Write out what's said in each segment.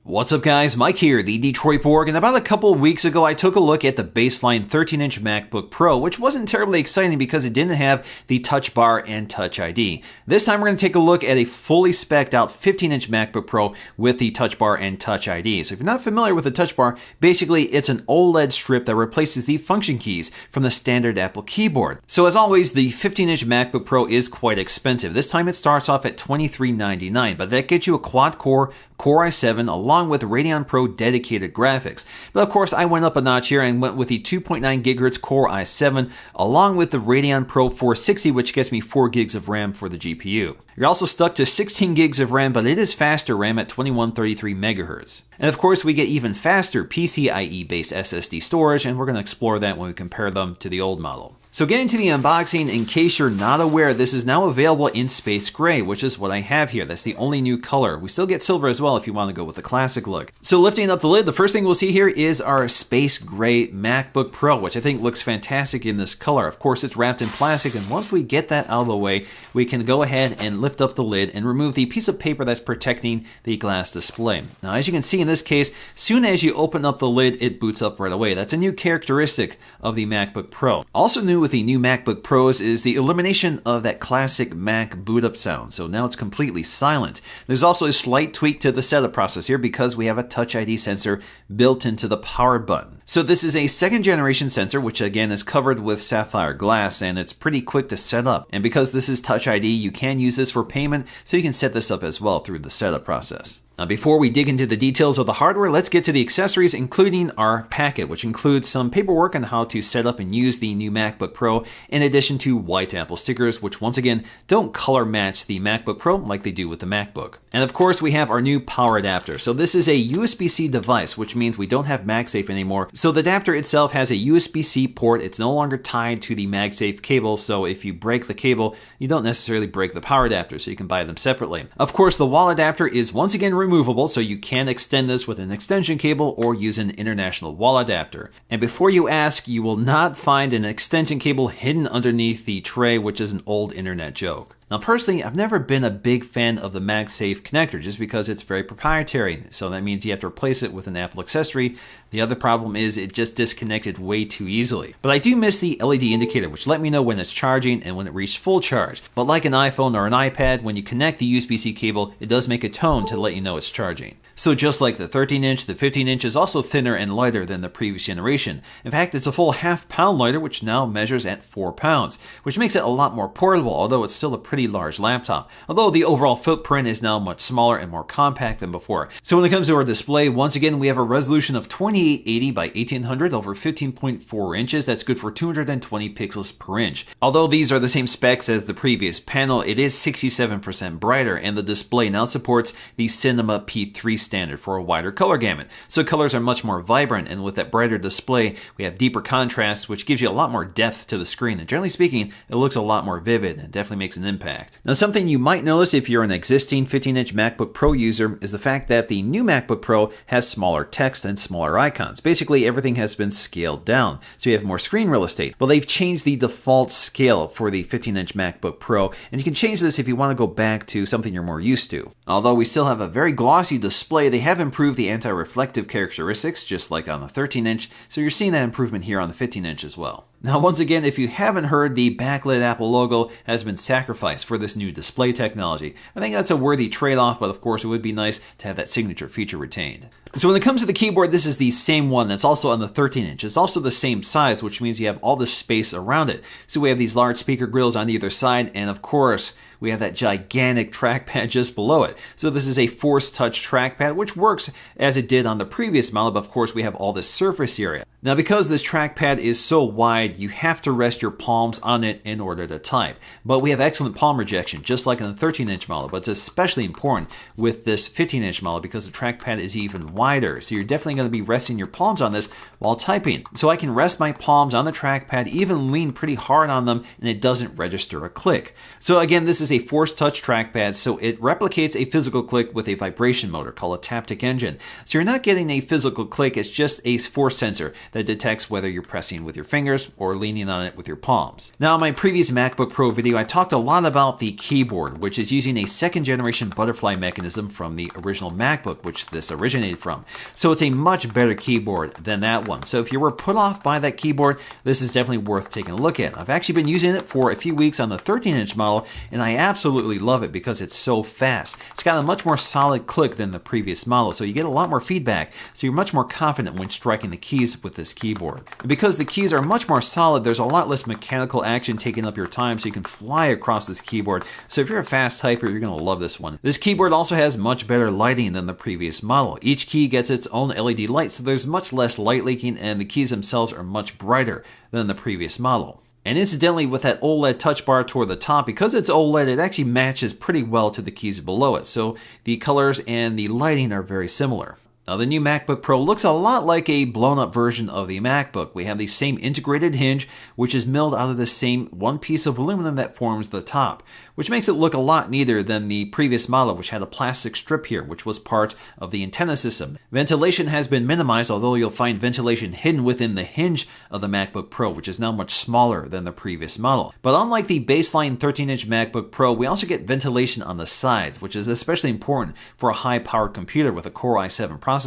What's up guys, Mike here, the Detroit Borg, and about a couple of weeks ago I took a look at the baseline 13-inch MacBook Pro, which wasn't terribly exciting because it didn't have the Touch Bar and Touch ID. This time we're going to take a look at a fully spec'd out 15-inch MacBook Pro with the Touch Bar and Touch ID. So if you're not familiar with the Touch Bar, basically it's an OLED strip that replaces the function keys from the standard Apple keyboard. So as always, the 15-inch MacBook Pro is quite expensive. This time it starts off at $23.99, but that gets you a quad-core Core i7 along with Radeon Pro dedicated graphics. But of course I went up a notch here and went with the 2.9 GHz Core i7 along with the Radeon Pro 460, which gets me 4 gigs of RAM for the GPU. You're also stuck to 16 gigs of RAM, but it is faster RAM at 2133 MHz. And of course we get even faster PCIe based SSD storage, and we're going to explore that when we compare them to the old model. So getting to the unboxing, in case you're not aware, this is now available in Space Gray, which is what I have here. That's the only new color. We still get silver as well if you want to go with the classic look. So lifting up the lid, the first thing we'll see here is our Space Gray MacBook Pro, which I think looks fantastic in this color. Of course, it's wrapped in plastic, and once we get that out of the way, we can go ahead and lift up the lid and remove the piece of paper that's protecting the glass display. Now, as you can see in this case, soon as you open up the lid, it boots up right away. That's a new characteristic of the MacBook Pro. Also new with the new MacBook Pros is the elimination of that classic Mac boot up sound. So now it's completely silent. There's also a slight tweak to the setup process here because we have a Touch ID sensor built into the power button. So this is a second generation sensor, which again is covered with sapphire glass, and it's pretty quick to set up. And because this is Touch ID, you can use this for payment, so you can set this up as well through the setup process. Now, before we dig into the details of the hardware, let's get to the accessories, including our packet, which includes some paperwork on how to set up and use the new MacBook Pro, in addition to white Apple stickers, which once again don't color match the MacBook Pro like they do with the MacBook. And of course, we have our new power adapter. So this is a USB-C device, which means we don't have MagSafe anymore. So the adapter itself has a USB-C port. It's no longer tied to the MagSafe cable. So if you break the cable, you don't necessarily break the power adapter, so you can buy them separately. Of course, the wall adapter is once again removable, so you can extend this with an extension cable or use an international wall adapter. And before you ask, you will not find an extension cable hidden underneath the tray, which is an old internet joke. Now personally, I've never been a big fan of the MagSafe connector just because it's very proprietary, so that means you have to replace it with an Apple accessory. The other problem is it just disconnected way too easily. But I do miss the LED indicator, which let me know when it's charging and when it reached full charge. But like an iPhone or an iPad, when you connect the USB-C cable, it does make a tone to let you know it's charging. So just like the 13-inch, the 15-inch is also thinner and lighter than the previous generation. In fact, it's a full half-pound lighter, which now measures at 4 pounds, which makes it a lot more portable, although it's still a pretty large laptop. Although the overall footprint is now much smaller and more compact than before. So when it comes to our display, once again, we have a resolution of 2880 by 1800 over 15.4 inches. That's good for 220 pixels per inch. Although these are the same specs as the previous panel, it is 67% brighter, and the display now supports the Cinema P3 standard for a wider color gamut. So colors are much more vibrant, and with that brighter display, we have deeper contrast, which gives you a lot more depth to the screen. And generally speaking, it looks a lot more vivid and definitely makes an impact. Now, something you might notice if you're an existing 15-inch MacBook Pro user is the fact that the new MacBook Pro has smaller text and smaller icons. Basically, everything has been scaled down, so you have more screen real estate. Well, they've changed the default scale for the 15-inch MacBook Pro, and you can change this if you want to go back to something you're more used to. Although we still have a very glossy display, they have improved the anti-reflective characteristics, just like on the 13-inch, so you're seeing that improvement here on the 15-inch as well. Now, once again, if you haven't heard, the backlit Apple logo has been sacrificed for this new display technology. I think that's a worthy trade-off, but of course it would be nice to have that signature feature retained. So when it comes to the keyboard, this is the same one that's also on the 13-inch. It's also the same size, which means you have all this space around it. So we have these large speaker grills on either side, and of course, we have that gigantic trackpad just below it. So this is a Force Touch trackpad, which works as it did on the previous model, but of course we have all this surface area. Now, because this trackpad is so wide, you have to rest your palms on it in order to type. But we have excellent palm rejection, just like on the 13-inch model, but it's especially important with this 15-inch model because the trackpad is even wider, so you're definitely going to be resting your palms on this while typing. So I can rest my palms on the trackpad, even lean pretty hard on them, and it doesn't register a click. So again, this is a force touch trackpad, so it replicates a physical click with a vibration motor called a taptic engine. So you're not getting a physical click, it's just a force sensor that detects whether you're pressing with your fingers or leaning on it with your palms. Now, in my previous MacBook Pro video, I talked a lot about the keyboard, which is using a second generation butterfly mechanism from the original MacBook, which this originated from. So it's a much better keyboard than that one. So if you were put off by that keyboard, this is definitely worth taking a look at. I've actually been using it for a few weeks on the 13-inch model, and I absolutely love it because it's so fast. It's got a much more solid click than the previous model, so you get a lot more feedback, so you're much more confident when striking the keys with this keyboard. And because the keys are much more solid, there's a lot less mechanical action taking up your time, so you can fly across this keyboard. So if you're a fast typer, you're going to love this one. This keyboard also has much better lighting than the previous model. Each key gets its own LED light, so there's much less light leaking, and the keys themselves are much brighter than the previous model. And incidentally, with that OLED touch bar toward the top, because it's OLED, it actually matches pretty well to the keys below it. So the colors and the lighting are very similar. Now, the new MacBook Pro looks a lot like a blown-up version of the MacBook. We have the same integrated hinge, which is milled out of the same one piece of aluminum that forms the top, which makes it look a lot neater than the previous model, which had a plastic strip here, which was part of the antenna system. Ventilation has been minimized, although you'll find ventilation hidden within the hinge of the MacBook Pro, which is now much smaller than the previous model. But unlike the baseline 13-inch MacBook Pro, we also get ventilation on the sides, which is especially important for a high-powered computer with a Core i7 processor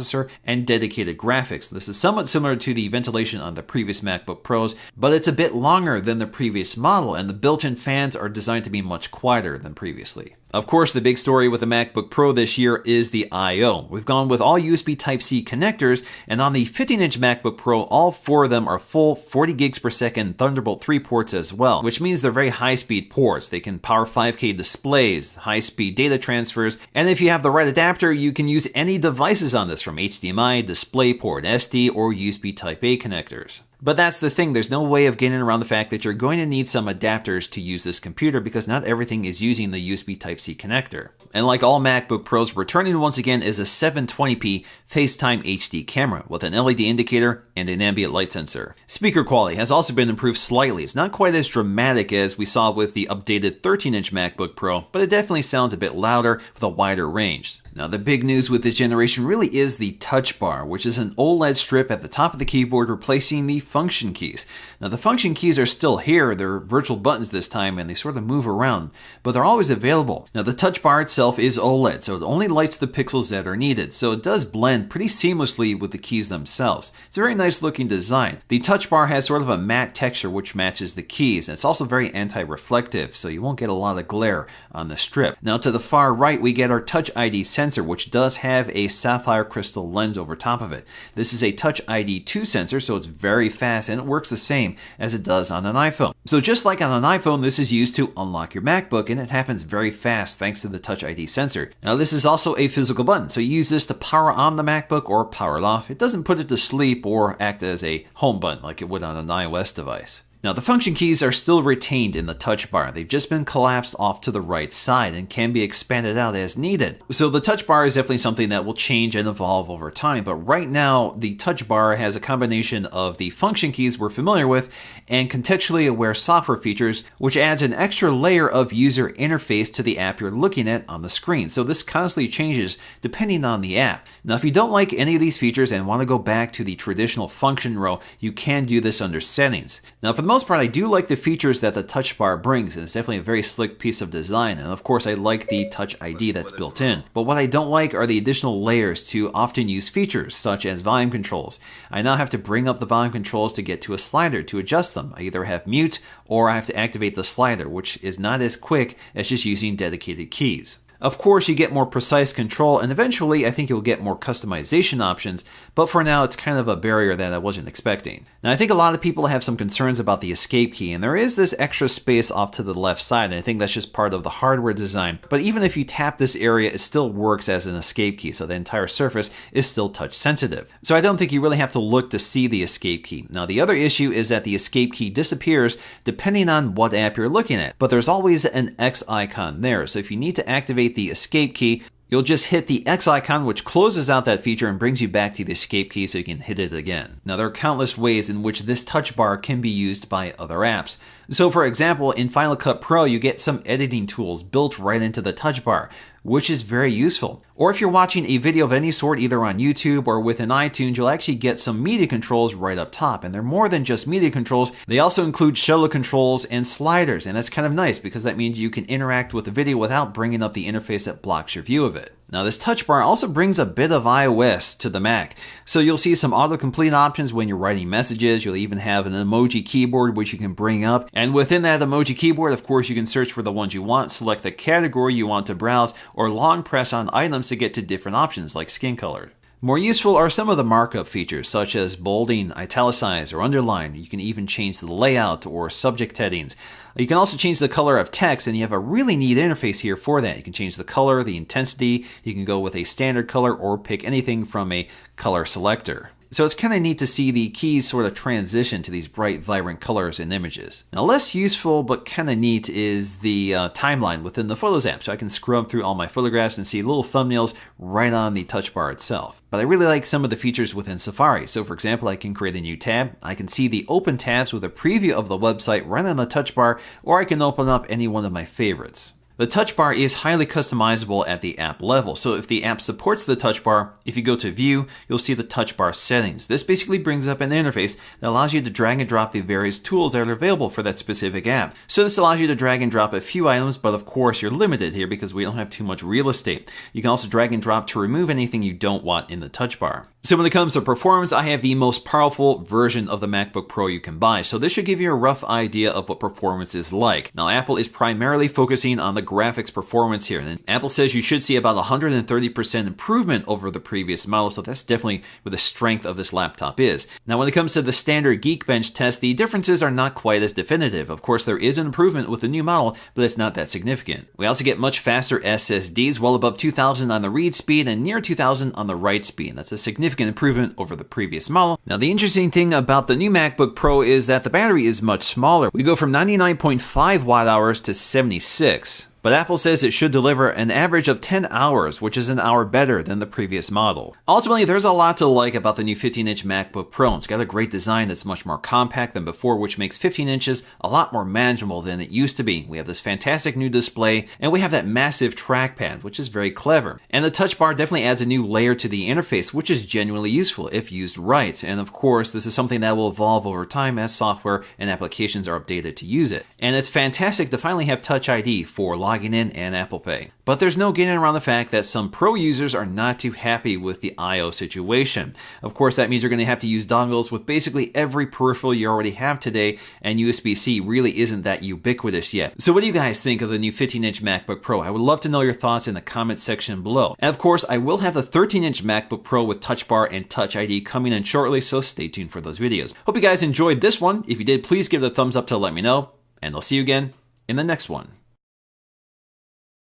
and dedicated graphics. This is somewhat similar to the ventilation on the previous MacBook Pros, but it's a bit longer than the previous model, and the built-in fans are designed to be much quieter than previously. Of course, the big story with the MacBook Pro this year is the I/O. We've gone with all USB Type-C connectors, and on the 15-inch MacBook Pro, all 4 of them are full 40 gigs per second Thunderbolt 3 ports as well, which means they're very high-speed ports. They can power 5K displays, high-speed data transfers, and if you have the right adapter, you can use any devices on this, from HDMI, DisplayPort, SD, or USB Type-A connectors. But that's the thing, there's no way of getting around the fact that you're going to need some adapters to use this computer because not everything is using the USB Type-C connector. And like all MacBook Pros, returning once again is a 720p FaceTime HD camera with an LED indicator and an ambient light sensor. Speaker quality has also been improved slightly. It's not quite as dramatic as we saw with the updated 13-inch MacBook Pro, but it definitely sounds a bit louder with a wider range. Now, the big news with this generation really is the touch bar, which is an OLED strip at the top of the keyboard replacing the function keys. Now, the function keys are still here. They're virtual buttons this time, and they sort of move around, but they're always available. Now, the touch bar itself is OLED, so it only lights the pixels that are needed, so it does blend pretty seamlessly with the keys themselves. It's a very nice looking design. The touch bar has sort of a matte texture which matches the keys, and it's also very anti-reflective, so you won't get a lot of glare on the strip. Now, to the far right, we get our Touch ID sensor, which does have a sapphire crystal lens over top of it. This is a Touch ID 2 sensor, so it's very fast and it works the same as it does on an iPhone. So just like on an iPhone, this is used to unlock your MacBook, and it happens very fast thanks to the Touch ID sensor. Now, this is also a physical button, so you use this to power on the MacBook or power it off. It doesn't put it to sleep or act as a home button like it would on an iOS device. Now, the function keys are still retained in the touch bar. They've just been collapsed off to the right side and can be expanded out as needed. So the touch bar is definitely something that will change and evolve over time, but right now the touch bar has a combination of the function keys we're familiar with and contextually aware software features, which adds an extra layer of user interface to the app you're looking at on the screen. So this constantly changes depending on the app. Now, if you don't like any of these features and want to go back to the traditional function row, you can do this under settings. Now, for the most part, I do like the features that the touch bar brings, and it's definitely a very slick piece of design, and of course I like the Touch ID that's built in. But what I don't like are the additional layers to often used features, such as volume controls. I now have to bring up the volume controls to get to a slider to adjust them. I either have mute or I have to activate the slider, which is not as quick as just using dedicated keys. Of course, you get more precise control, and eventually I think you'll get more customization options, but for now it's kind of a barrier that I wasn't expecting. Now, I think a lot of people have some concerns about the escape key, and there is this extra space off to the left side, and I think that's just part of the hardware design. But even if you tap this area, it still works as an escape key, so the entire surface is still touch sensitive. So I don't think you really have to look to see the escape key. Now, the other issue is that the escape key disappears depending on what app you're looking at, but there's always an X icon there, so if you need to activate the escape key, you'll just hit the X icon, which closes out that feature and brings you back to the escape key so you can hit it again. Now, there are countless ways in which this touch bar can be used by other apps. So for example, in Final Cut Pro, you get some editing tools built right into the touch bar, which is very useful. Or if you're watching a video of any sort, either on YouTube or within iTunes, you'll actually get some media controls right up top. And they're more than just media controls. They also include shuttle controls and sliders. And that's kind of nice because that means you can interact with the video without bringing up the interface that blocks your view of it. Now, this touch bar also brings a bit of iOS to the Mac. So you'll see some autocomplete options when you're writing messages. You'll even have an emoji keyboard which you can bring up. And within that emoji keyboard, of course, you can search for the ones you want, select the category you want to browse, or long press on items to get to different options like skin color. More useful are some of the markup features, such as bolding, italicize, or underline. You can even change the layout or subject headings. You can also change the color of text, and you have a really neat interface here for that. You can change the color, the intensity, you can go with a standard color, or pick anything from a color selector. So it's kind of neat to see the keys sort of transition to these bright, vibrant colors and images. Now, less useful but kind of neat is the timeline within the Photos app. So I can scrub through all my photographs and see little thumbnails right on the touch bar itself. But I really like some of the features within Safari. So for example, I can create a new tab. I can see the open tabs with a preview of the website right on the touch bar, or I can open up any one of my favorites. The touch bar is highly customizable at the app level. So if the app supports the touch bar, if you go to View, you'll see the touch bar settings. This basically brings up an interface that allows you to drag and drop the various tools that are available for that specific app. So this allows you to drag and drop a few items, but of course you're limited here because we don't have too much real estate. You can also drag and drop to remove anything you don't want in the touch bar. So when it comes to performance, I have the most powerful version of the MacBook Pro you can buy. So this should give you a rough idea of what performance is like. Now, Apple is primarily focusing on the graphics performance here. And Apple says you should see about 130% improvement over the previous model. So that's definitely where the strength of this laptop is. Now, when it comes to the standard Geekbench test, the differences are not quite as definitive. Of course, there is an improvement with the new model, but it's not that significant. We also get much faster SSDs, well above 2000 on the read speed and near 2000 on the write speed. That's a significant improvement over the previous model. Now, the interesting thing about the new MacBook Pro is that the battery is much smaller. We go from 99.5 watt hours to 76. But Apple says it should deliver an average of 10 hours, which is an hour better than the previous model. Ultimately, there's a lot to like about the new 15-inch MacBook Pro. It's got a great design that's much more compact than before, which makes 15 inches a lot more manageable than it used to be. We have this fantastic new display, and we have that massive trackpad, which is very clever. And the touch bar definitely adds a new layer to the interface, which is genuinely useful if used right. And of course, this is something that will evolve over time as software and applications are updated to use it. And it's fantastic to finally have Touch ID for logging in and Apple Pay. But there's no getting around the fact that some Pro users are not too happy with the I/O situation. Of course, that means you're going to have to use dongles with basically every peripheral you already have today, and USB-C really isn't that ubiquitous yet. So what do you guys think of the new 15-inch MacBook Pro? I would love to know your thoughts in the comment section below. And of course, I will have the 13-inch MacBook Pro with Touch Bar and Touch ID coming in shortly, so stay tuned for those videos. Hope you guys enjoyed this one. If you did, please give it a thumbs up to let me know, and I'll see you again in the next one.